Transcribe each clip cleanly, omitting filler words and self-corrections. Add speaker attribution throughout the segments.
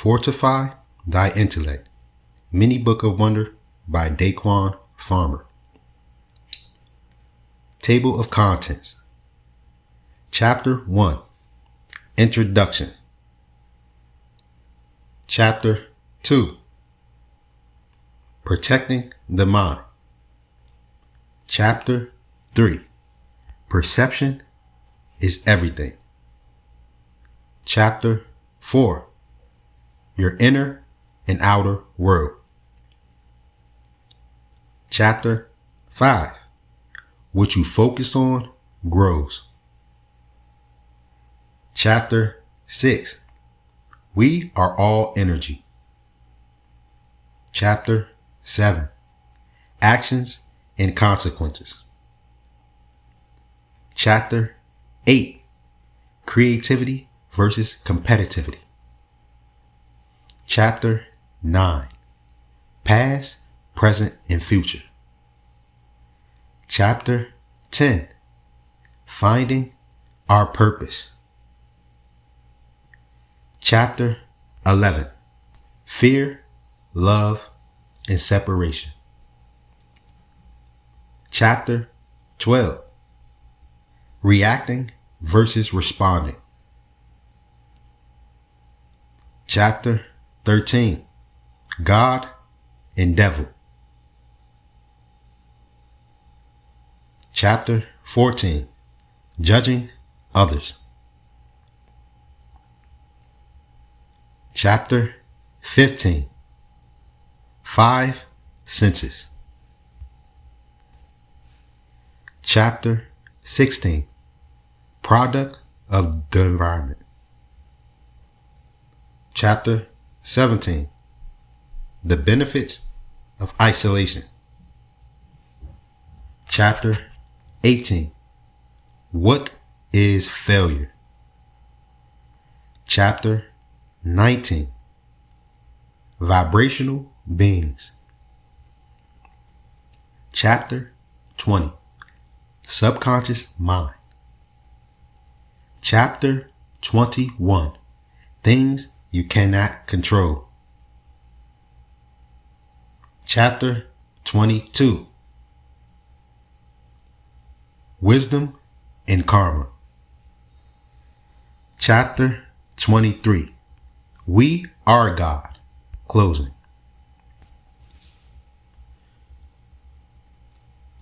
Speaker 1: Fortify Thy Intellect, Mini Book of Wonder by Daequan Farmer. Table of Contents. Chapter 1. Introduction. Chapter 2. Protecting the Mind. Chapter 3. Perception is everything. Chapter 4. Your inner and outer world. Chapter 5. What you focus on grows. Chapter 6. We are all energy. Chapter 7. Actions and consequences. Chapter 8. Creativity versus competitivity. Chapter 9. Past, present, and future. Chapter 10. Finding our purpose. Chapter 11. Fear, love, and separation. Chapter 12. Reacting versus responding. Chapter 13. God and Devil. Chapter 14. Judging others. Chapter 15. 5 senses. Chapter 16. Product of the environment. Chapter 17. The benefits of isolation. Chapter 18. What is failure? Chapter 19. Vibrational beings. Chapter 20. Subconscious mind. Chapter 21. Things you cannot control. Chapter 22. Wisdom and karma. Chapter 23. We are God. Closing.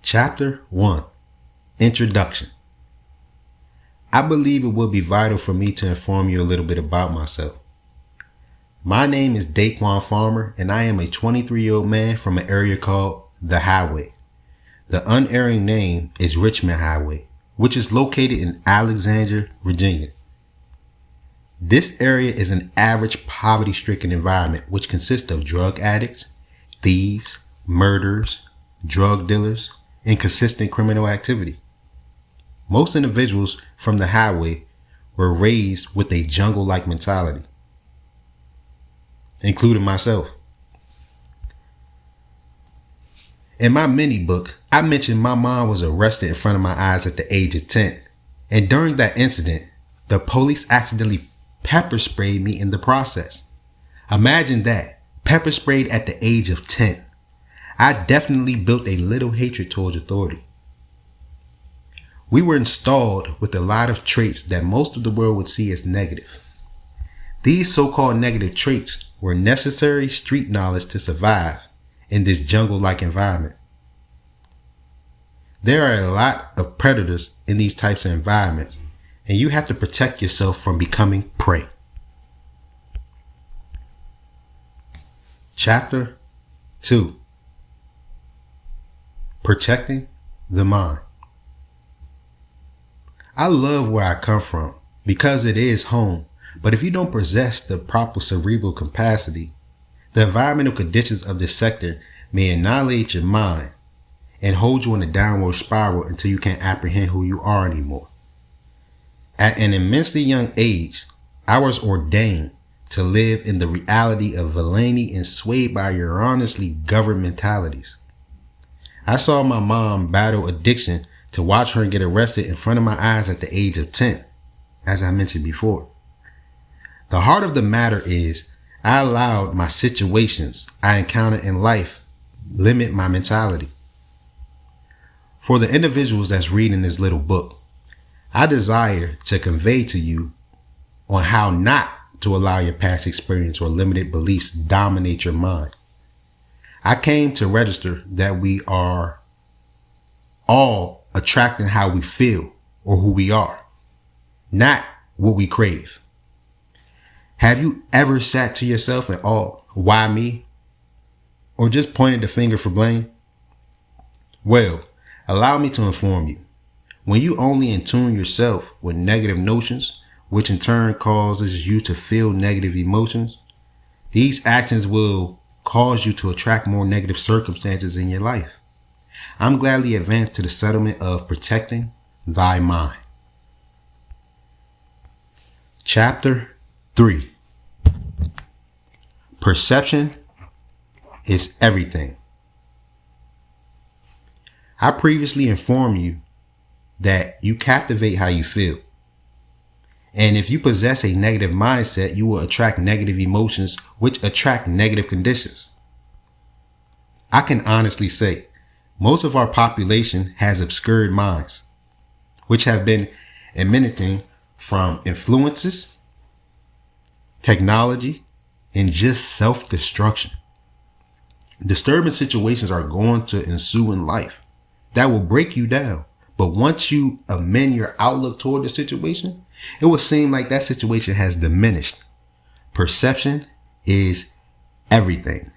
Speaker 1: Chapter 1. Introduction. I believe it will be vital for me to inform you a little bit about myself. My name is Daequan Farmer, and I am a 23-year-old man from an area called The Highway. The unerring name is Richmond Highway, which is located in Alexandria, Virginia. This area is an average poverty-stricken environment which consists of drug addicts, thieves, murderers, drug dealers, and consistent criminal activity. Most individuals from the highway were raised with a jungle-like mentality, including myself. In my mini book, I mentioned my mom was arrested in front of my eyes at the age of 10. And during that incident, the police accidentally pepper sprayed me in the process. Imagine that, pepper sprayed at the age of 10. I definitely built a little hatred towards authority. We were installed with a lot of traits that most of the world would see as negative. These so-called negative traits were necessary street knowledge to survive in this jungle-like environment. There are a lot of predators in these types of environments, and you have to protect yourself from becoming prey. Chapter 2. Protecting the mind. I love where I come from because it is home, but if you don't possess the proper cerebral capacity, the environmental conditions of this sector may annihilate your mind and hold you in a downward spiral until you can't apprehend who you are anymore. At an immensely young age, I was ordained to live in the reality of villainy and swayed by erroneously governed mentalities. I saw my mom battle addiction to watch her get arrested in front of my eyes at the age of 10, as I mentioned before. The heart of the matter is, I allowed my situations I encountered in life limit my mentality. For the individuals that's reading this little book, I desire to convey to you on how not to allow your past experience or limited beliefs dominate your mind. I came to register that we are all attracting how we feel or who we are, not what we crave. Have you ever sat to yourself and why me? Or just pointed the finger for blame? Well, allow me to inform you. When you only attune yourself with negative notions, which in turn causes you to feel negative emotions, these actions will cause you to attract more negative circumstances in your life. I'm gladly advanced to the settlement of protecting thy mind. Chapter 3. Perception is everything. I previously informed you that you captivate how you feel. And if you possess a negative mindset, you will attract negative emotions, which attract negative conditions. I can honestly say most of our population has obscured minds, which have been emanating from influences, technology, and just self-destruction. Disturbing situations are going to ensue in life that will break you down. But once you amend your outlook toward the situation, it will seem like that situation has diminished. Perception is everything.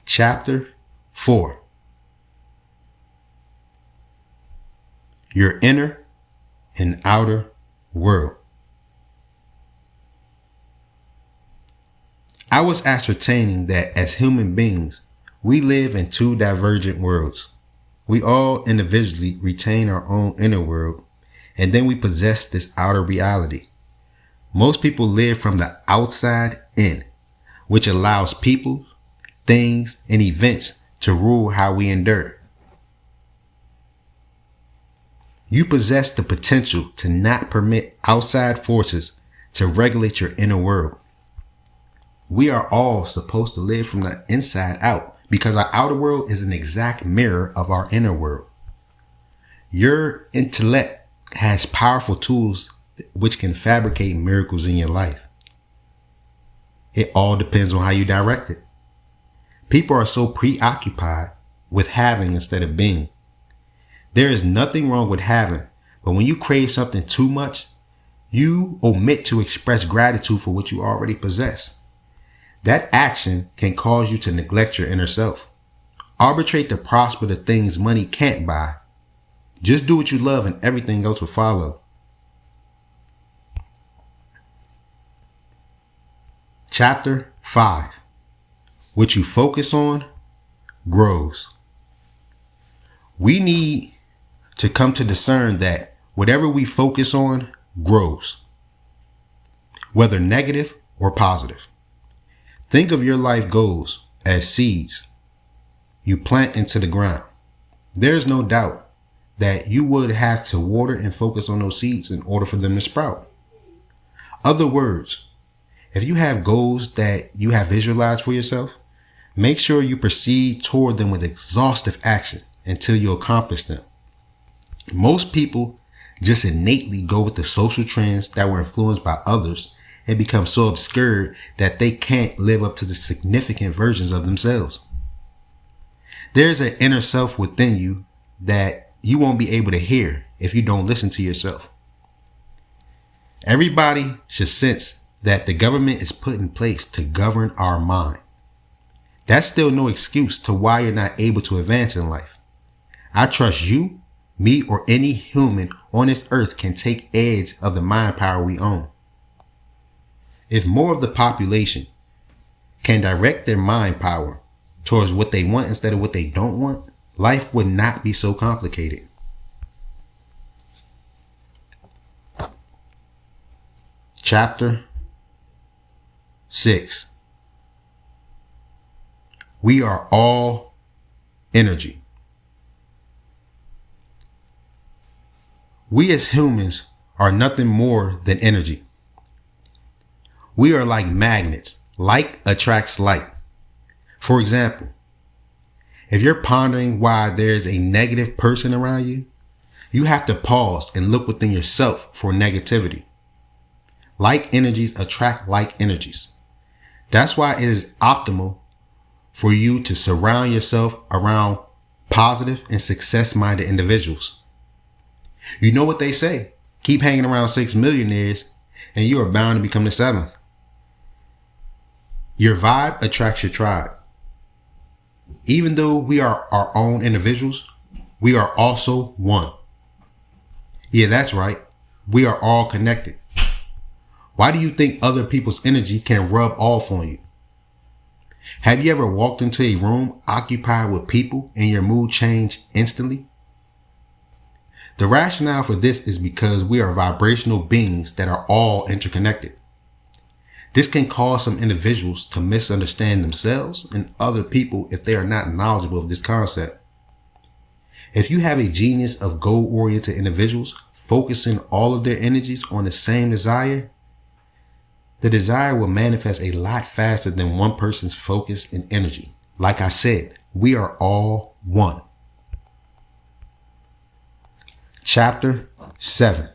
Speaker 1: Chapter 4. Your inner and outer world. I was ascertaining that as human beings, we live in two divergent worlds. We all individually retain our own inner world, and then we possess this outer reality. Most people live from the outside in, which allows people, things, and events to rule how we endure. You possess the potential to not permit outside forces to regulate your inner world. We are all supposed to live from the inside out because our outer world is an exact mirror of our inner world. Your intellect has powerful tools which can fabricate miracles in your life. It all depends on how you direct it. People are so preoccupied with having instead of being. There is nothing wrong with having, but when you crave something too much, you omit to express gratitude for what you already possess. That action can cause you to neglect your inner self. Arbitrate to prosper the things money can't buy. Just do what you love and everything else will follow. Chapter 5. What you focus on grows. We need to come to discern that whatever we focus on grows, whether negative or positive. Think of your life goals as seeds you plant into the ground. There's no doubt that you would have to water and focus on those seeds in order for them to sprout. Other words, if you have goals that you have visualized for yourself, make sure you proceed toward them with exhaustive action until you accomplish them. Most people just innately go with the social trends that were influenced by others and become so obscured that they can't live up to the significant versions of themselves. There's an inner self within you that you won't be able to hear if you don't listen to yourself. Everybody should sense that the government is put in place to govern our mind. That's still no excuse to why you're not able to advance in life. I trust you, me, or any human on this earth can take edge of the mind power we own. If more of the population can direct their mind power towards what they want instead of what they don't want, life would not be so complicated. Chapter 6. We are all energy. We as humans are nothing more than energy. We are like magnets. Like attracts like. For example, if you're pondering why there's a negative person around you, you have to pause and look within yourself for negativity. Like energies attract like energies. That's why it is optimal for you to surround yourself around positive and success-minded individuals. You know what they say, keep hanging around 6 millionaires and you are bound to become the 7th. Your vibe attracts your tribe. Even though we are our own individuals, we are also one. Yeah, that's right. We are all connected. Why do you think other people's energy can rub off on you? Have you ever walked into a room occupied with people and your mood changed instantly? The rationale for this is because we are vibrational beings that are all interconnected. This can cause some individuals to misunderstand themselves and other people if they are not knowledgeable of this concept. If you have a genius of goal-oriented individuals focusing all of their energies on the same desire, the desire will manifest a lot faster than one person's focus and energy. Like I said, we are all one. Chapter 7.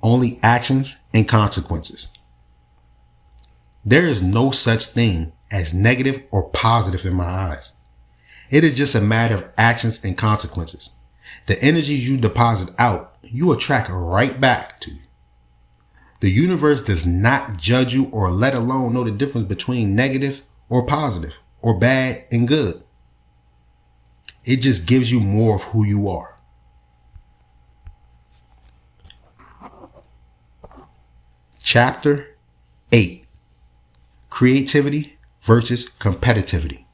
Speaker 1: Only actions and consequences. There is no such thing as negative or positive in my eyes. It is just a matter of actions and consequences. The energies you deposit out, you attract right back to you. The universe does not judge you or let alone know the difference between negative or positive or bad and good. It just gives you more of who you are. Chapter 8. Creativity versus competitivity.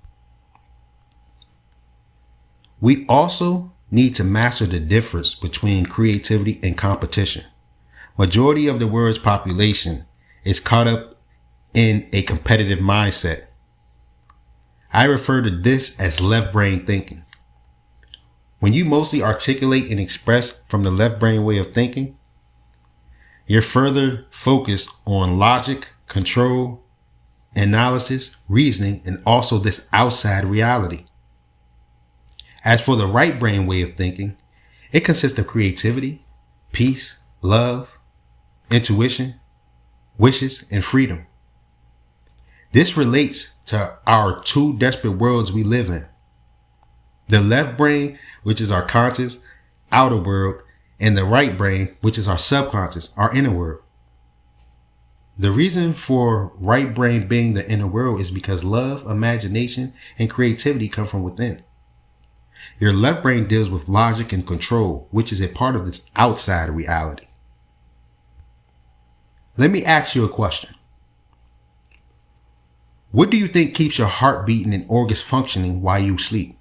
Speaker 1: We also need to master the difference between creativity and competition. Majority of the world's population is caught up in a competitive mindset. I refer to this as left brain thinking. When you mostly articulate and express from the left brain way of thinking, you're further focused on logic, control, analysis, reasoning, and also this outside reality. As for the right brain way of thinking, it consists of creativity, peace, love, intuition, wishes, and freedom. This relates to our two desperate worlds we live in. The left brain, which is our conscious outer world, and the right brain, which is our subconscious, our inner world. The reason for right brain being the inner world is because love, imagination, and creativity come from within. Your left brain deals with logic and control, which is a part of this outside reality. Let me ask you a question. What do you think keeps your heart beating and organs functioning while you sleep?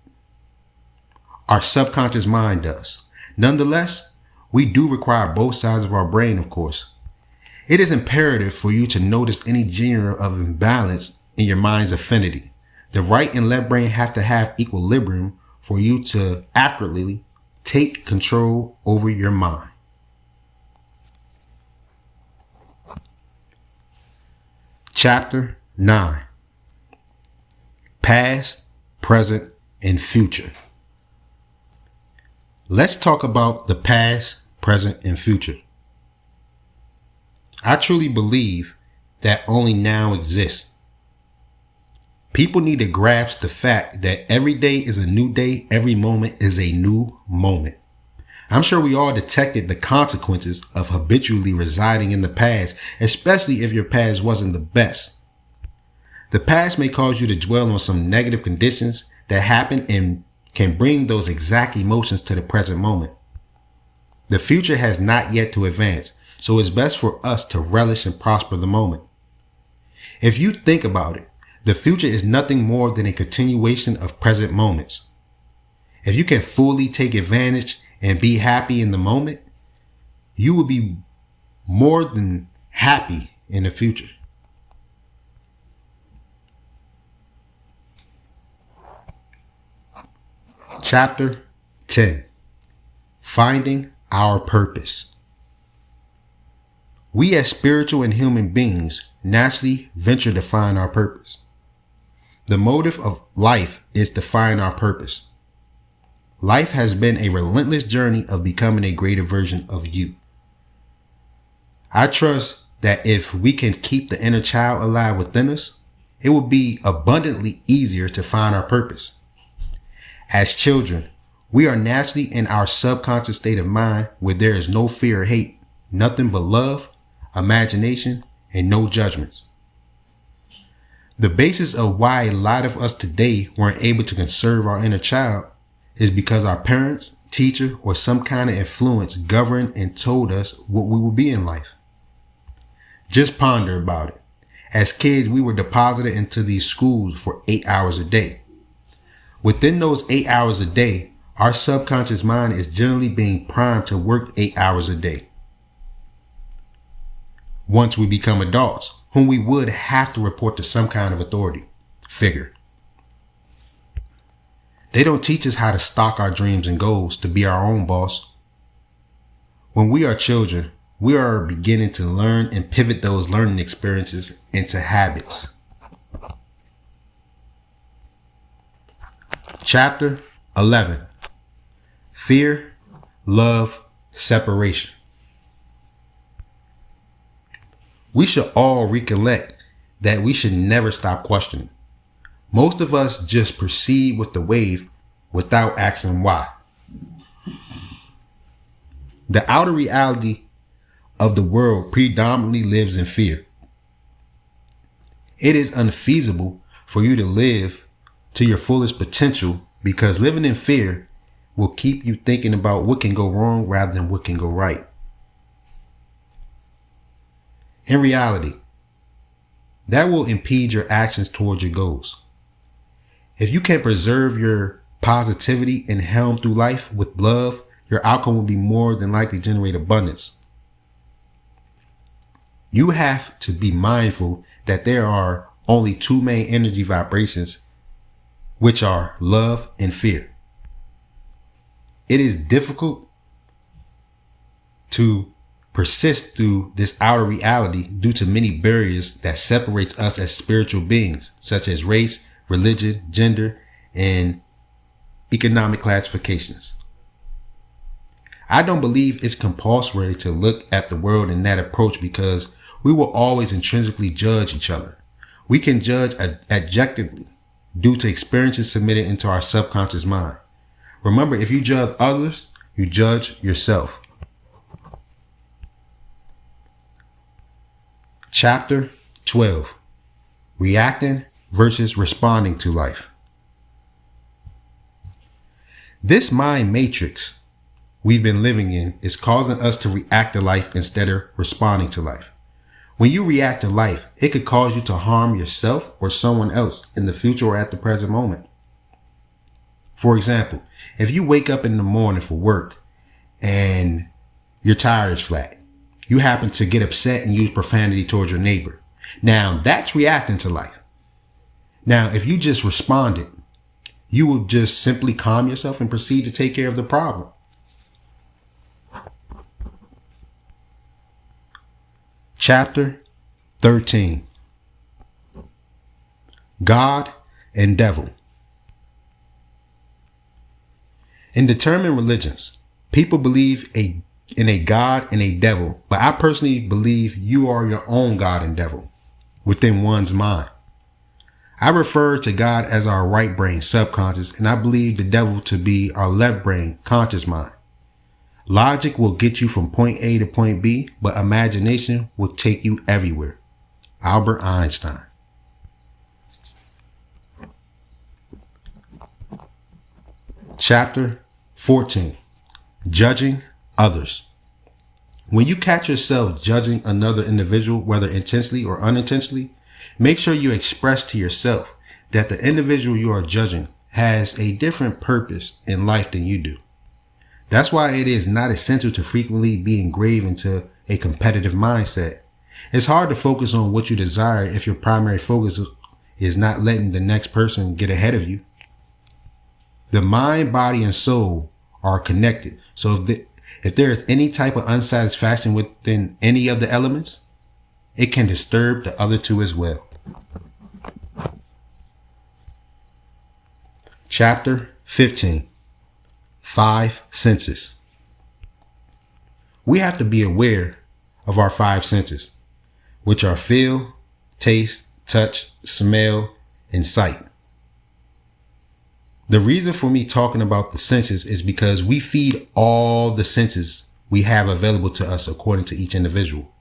Speaker 1: Our subconscious mind does. Nonetheless, we do require both sides of our brain, of course. It is imperative for you to notice any genre of imbalance in your mind's affinity. The right and left brain have to have equilibrium for you to accurately take control over your mind. Chapter 9. Past, present, and future. Let's talk about the past, present, and future. I truly believe that only now exists. People need to grasp the fact that every day is a new day, every moment is a new moment. I'm sure we all detected the consequences of habitually residing in the past, especially if your past wasn't the best. The past may cause you to dwell on some negative conditions that happened and can bring those exact emotions to the present moment. The future has not yet to advance, so it's best for us to relish and prosper the moment. If you think about it, the future is nothing more than a continuation of present moments. If you can fully take advantage and be happy in the moment, you will be more than happy in the future. Chapter 10. Finding our purpose. We as spiritual and human beings naturally venture to find our purpose. The motive of life is to find our purpose. Life has been a relentless journey of becoming a greater version of you. I trust that if we can keep the inner child alive within us, it will be abundantly easier to find our purpose. As children, we are naturally in our subconscious state of mind where there is no fear or hate, nothing but love, imagination, and no judgments. The basis of why a lot of us today weren't able to conserve our inner child is because our parents, teacher, or some kind of influence governed and told us what we would be in life. Just ponder about it. As kids, we were deposited into these schools for 8 hours a day. Within those 8 hours a day, our subconscious mind is generally being primed to work 8 hours a day. Once we become adults, whom we would have to report to some kind of authority figure. They don't teach us how to stalk our dreams and goals to be our own boss. When we are children, we are beginning to learn and pivot those learning experiences into habits. Chapter 11. Fear, Love, Separation. We should all recollect that we should never stop questioning. Most of us just proceed with the wave without asking why. The outer reality of the world predominantly lives in fear. It is unfeasible for you to live to your fullest potential because living in fear will keep you thinking about what can go wrong rather than what can go right. In reality, that will impede your actions towards your goals. If you can preserve your positivity and helm through life with love, your outcome will be more than likely generate abundance. You have to be mindful that there are only two main energy vibrations, which are love and fear. It is difficult to persist through this outer reality due to many barriers that separates us as spiritual beings, such as race, religion, gender, and economic classifications. I don't believe it's compulsory to look at the world in that approach because we will always intrinsically judge each other. We can judge objectively due to experiences submitted into our subconscious mind. Remember, if you judge others, you judge yourself. Chapter 12. Reacting versus responding to life. This mind matrix we've been living in is causing us to react to life instead of responding to life. When you react to life, it could cause you to harm yourself or someone else in the future or at the present moment. For example, if you wake up in the morning for work and your tire is flat, you happen to get upset and use profanity towards your neighbor. Now that's reacting to life. Now, if you just responded, you will just simply calm yourself and proceed to take care of the problem. Chapter 13. God and Devil. In determined religions, people believe in a God and a devil, but I personally believe you are your own God and devil within one's mind. I refer to God as our right brain subconscious, and I believe the devil to be our left brain conscious mind. Logic will get you from point A to point B, but imagination will take you everywhere. Albert Einstein. Chapter 14. Judging others. When you catch yourself judging another individual, whether intentionally or unintentionally, make sure you express to yourself that the individual you are judging has a different purpose in life than you do. That's why it is not essential to frequently be engraved into a competitive mindset. It's hard to focus on what you desire if your primary focus is not letting the next person get ahead of you. The mind, body, and soul are connected. So If there is any type of unsatisfaction within any of the elements, it can disturb the other two as well. Chapter 15. 5 senses. We have to be aware of our 5 senses, which are feel, taste, touch, smell, and sight. The reason for me talking about the senses is because we feed all the senses we have available to us according to each individual.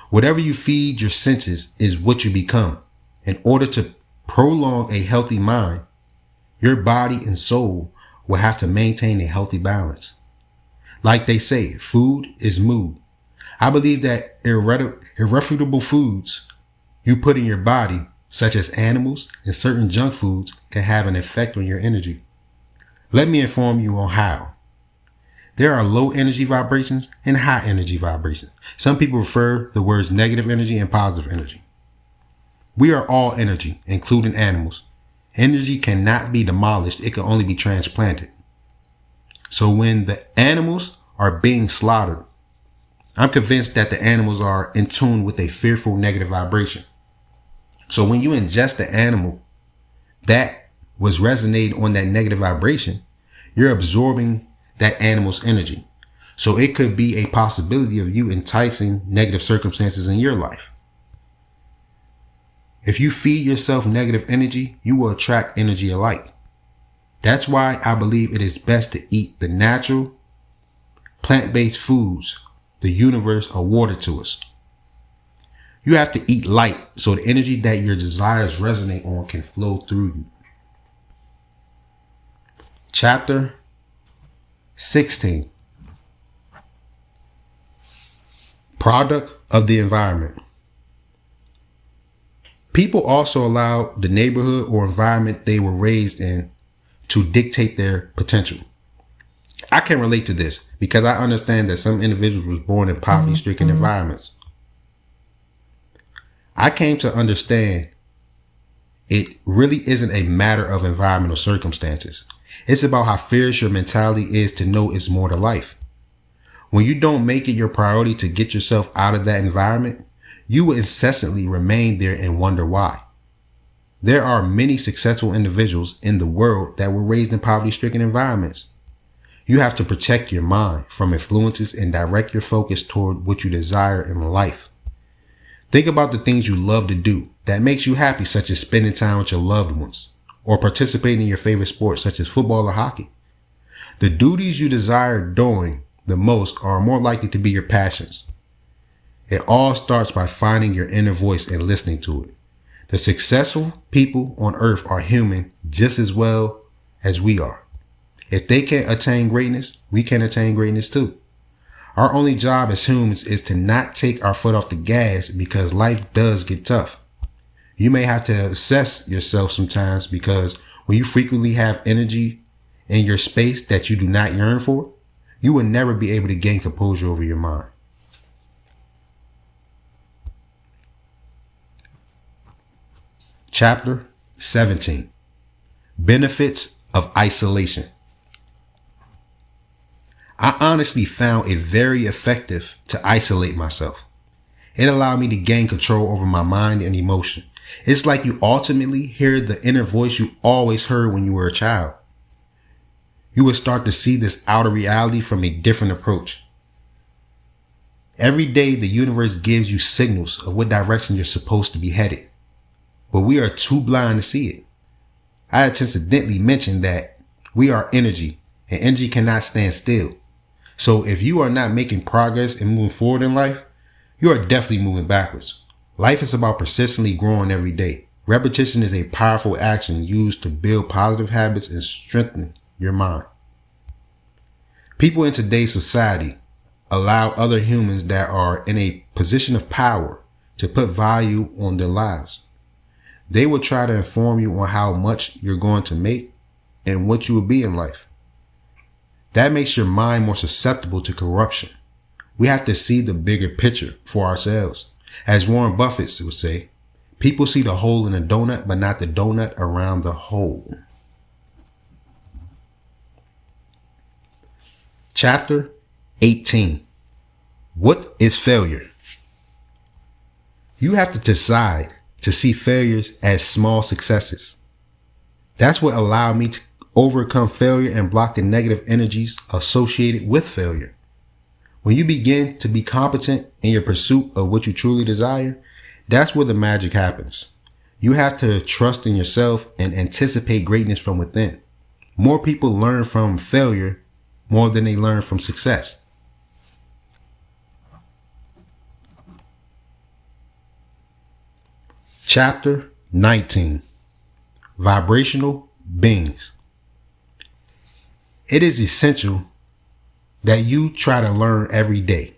Speaker 1: Whatever you feed your senses is what you become. In order to prolong a healthy mind, your body and soul will have to maintain a healthy balance. Like they say, food is mood. I believe that irrefutable foods you put in your body, such as animals and certain junk foods, can have an effect on your energy. Let me inform you on how. There are low energy vibrations and high energy vibrations. Some people prefer the words negative energy and positive energy. We are all energy, including animals. Energy cannot be demolished. It can only be transplanted. So when the animals are being slaughtered, I'm convinced that the animals are in tune with a fearful negative vibration. So when you ingest the animal that was resonating on that negative vibration, you're absorbing that animal's energy. So it could be a possibility of you enticing negative circumstances in your life. If you feed yourself negative energy, you will attract energy alike. That's why I believe it is best to eat the natural, plant-based foods the universe awarded to us. You have to eat light so the energy that your desires resonate on can flow through you. Chapter 16. Product of the environment. People also allow the neighborhood or environment they were raised in to dictate their potential. I can relate to this because I understand that some individuals was born in poverty-stricken environments. I came to understand it really isn't a matter of environmental circumstances. It's about how fierce your mentality is to know it's more to life. When you don't make it your priority to get yourself out of that environment, you will incessantly remain there and wonder why. There are many successful individuals in the world that were raised in poverty-stricken environments. You have to protect your mind from influences and direct your focus toward what you desire in life. Think about the things you love to do that makes you happy, such as spending time with your loved ones or participating in your favorite sports, such as football or hockey. The duties you desire doing the most are more likely to be your passions. It all starts by finding your inner voice and listening to it. The successful people on earth are human just as well as we are. If they can attain greatness, we can attain greatness too. Our only job as humans is to not take our foot off the gas because life does get tough. You may have to assess yourself sometimes because when you frequently have energy in your space that you do not yearn for, you will never be able to gain composure over your mind. Chapter 17. Benefits of isolation. I honestly found it very effective to isolate myself. It allowed me to gain control over my mind and emotion. It's like you ultimately hear the inner voice you always heard when you were a child. You will start to see this outer reality from a different approach. Every day, the universe gives you signals of what direction you're supposed to be headed, but we are too blind to see it. I had incidentally mentioned that we are energy, and energy cannot stand still. So if you are not making progress and moving forward in life, you are definitely moving backwards. Life is about persistently growing every day. Repetition is a powerful action used to build positive habits and strengthen your mind. People in today's society allow other humans that are in a position of power to put value on their lives. They will try to inform you on how much you're going to make and what you will be in life. That makes your mind more susceptible to corruption. We have to see the bigger picture for ourselves. As Warren Buffett would say, people see the hole in a donut, but not the donut around the hole. Chapter 18. What is failure? You have to decide to see failures as small successes. That's what allowed me to overcome failure and block the negative energies associated with failure. When you begin to be competent in your pursuit of what you truly desire, that's where the magic happens. You have to trust in yourself and anticipate greatness from within. More people learn from failure more than they learn from success. Chapter 19. Vibrational beings. It is essential that you try to learn every day.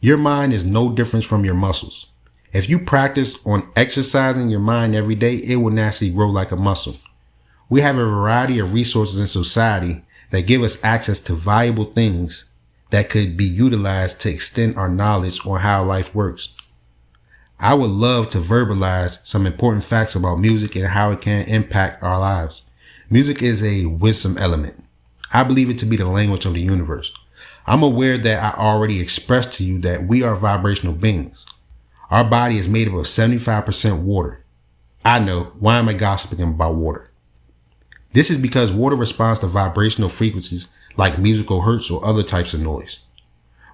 Speaker 1: Your mind is no different from your muscles. If you practice on exercising your mind every day, it will naturally grow like a muscle. We have a variety of resources in society that give us access to valuable things that could be utilized to extend our knowledge on how life works. I would love to verbalize some important facts about music and how it can impact our lives. Music is a wisdom element. I believe it to be the language of the universe. I'm aware that I already expressed to you that we are vibrational beings. Our body is made up of 75% water. I know, why am I gossiping about water? This is because water responds to vibrational frequencies like musical hertz or other types of noise.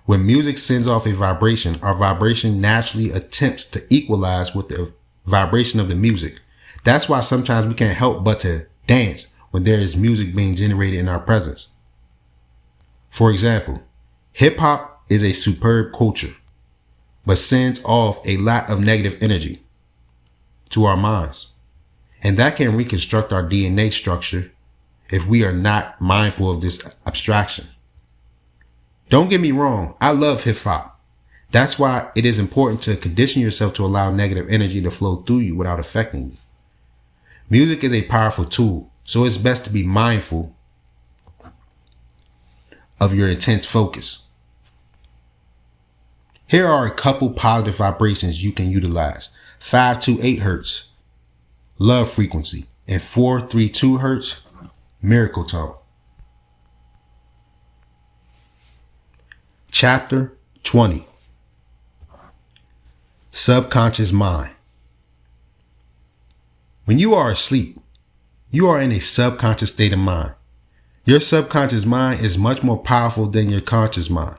Speaker 1: When music sends off a vibration, our vibration naturally attempts to equalize with the vibration of the music. That's why sometimes we can't help but to dance when there is music being generated in our presence. For example, hip hop is a superb culture, but sends off a lot of negative energy to our minds. And that can reconstruct our DNA structure if we are not mindful of this abstraction. Don't get me wrong, I love hip hop. That's why it is important to condition yourself to allow negative energy to flow through you without affecting you. Music is a powerful tool, so it's best to be mindful of your intense focus. Here are a couple positive vibrations you can utilize. 528 hertz, love frequency, and 432 hertz, miracle tone. Chapter 20. Subconscious mind. When you are asleep, you are in a subconscious state of mind. Your subconscious mind is much more powerful than your conscious mind.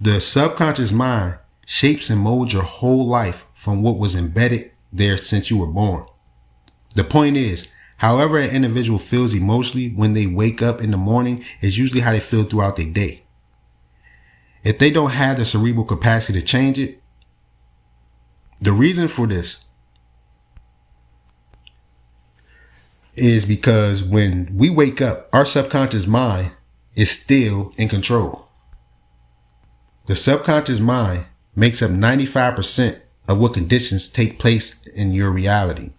Speaker 1: The subconscious mind shapes and molds your whole life from what was embedded there since you were born. The point is, however an individual feels emotionally when they wake up in the morning is usually how they feel throughout their day. If they don't have the cerebral capacity to change it, the reason for this is because when we wake up, our subconscious mind is still in control. The subconscious mind makes up 95% of what conditions take place in your reality.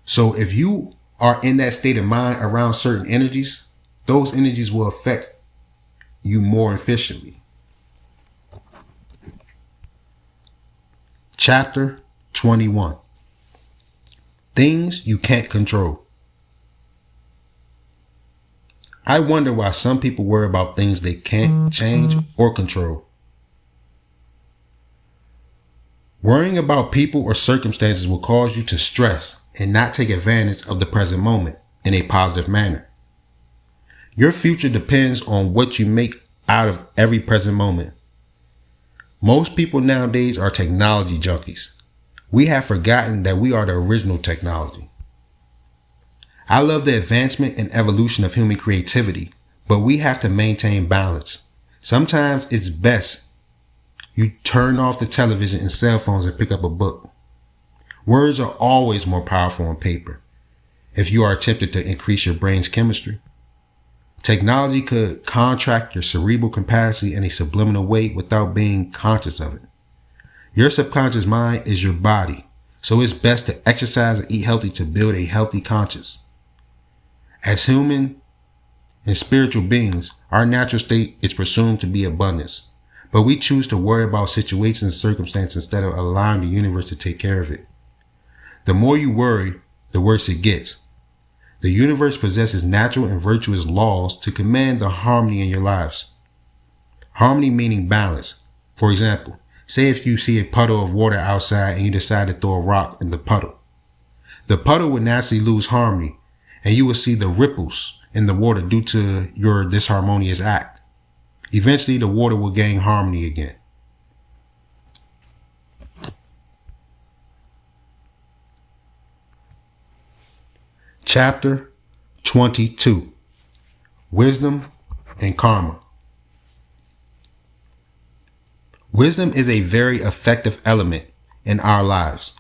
Speaker 1: So if you are in that state of mind around certain energies, those energies will affect you more efficiently. Chapter 21. Things you can't control. I wonder why some people worry about things they can't change or control. Worrying about people or circumstances will cause you to stress and not take advantage of the present moment in a positive manner. Your future depends on what you make out of every present moment. Most people nowadays are technology junkies. We have forgotten that we are the original technology. I love the advancement and evolution of human creativity, but we have to maintain balance. Sometimes it's best you turn off the television and cell phones and pick up a book. Words are always more powerful on paper if you are attempting to increase your brain's chemistry. Technology could contract your cerebral capacity in a subliminal way without being conscious of it. Your subconscious mind is your body, so it's best to exercise and eat healthy to build a healthy conscience. As human and spiritual beings, our natural state is presumed to be abundance, but we choose to worry about situations and circumstances instead of allowing the universe to take care of it. The more you worry, the worse it gets. The universe possesses natural and virtuous laws to command the harmony in your lives. Harmony meaning balance. For example, say if you see a puddle of water outside and you decide to throw a rock in the puddle. The puddle would naturally lose harmony, and you will see the ripples in the water due to your disharmonious act. Eventually, the water will gain harmony again. Chapter 22. Wisdom and Karma. Wisdom is a very effective element in our lives.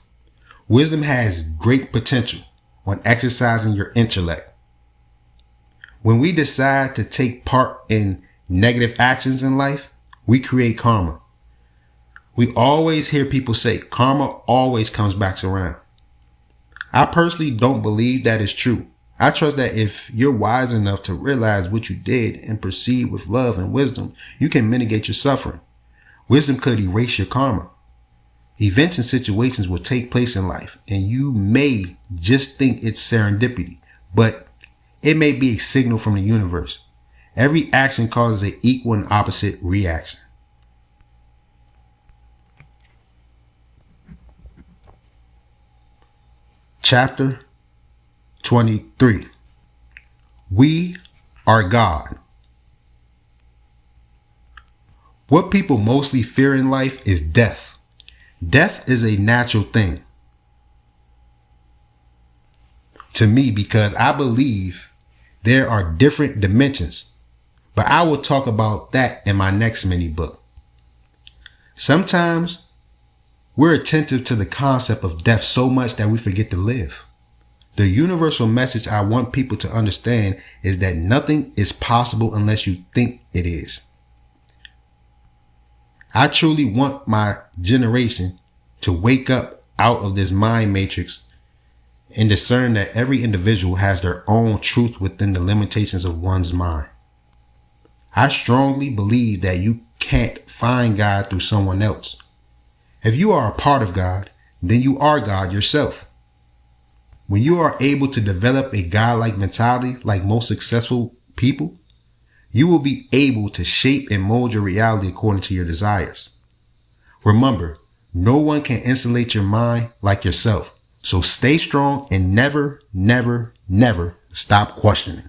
Speaker 1: Wisdom has great potential when exercising your intellect. When we decide to take part in negative actions in life, we create karma. We always hear people say karma always comes back around. I personally don't believe that is true. I trust that if you're wise enough to realize what you did and proceed with love and wisdom, you can mitigate your suffering. Wisdom could erase your karma. Events and situations will take place in life, and you may just think it's serendipity, but it may be a signal from the universe. Every action causes an equal and opposite reaction. Chapter 23. We are God. What people mostly fear in life is death. Death is a natural thing to me because I believe there are different dimensions, but I will talk about that in my next mini book. Sometimes we're attentive to the concept of death so much that we forget to live. The universal message I want people to understand is that nothing is possible unless you think it is. I truly want my generation to wake up out of this mind matrix and discern that every individual has their own truth within the limitations of one's mind. I strongly believe that you can't find God through someone else. If you are a part of God, then you are God yourself. When you are able to develop a God-like mentality like most successful people, you will be able to shape and mold your reality according to your desires. Remember, no one can insulate your mind like yourself. So stay strong and never, never, never stop questioning.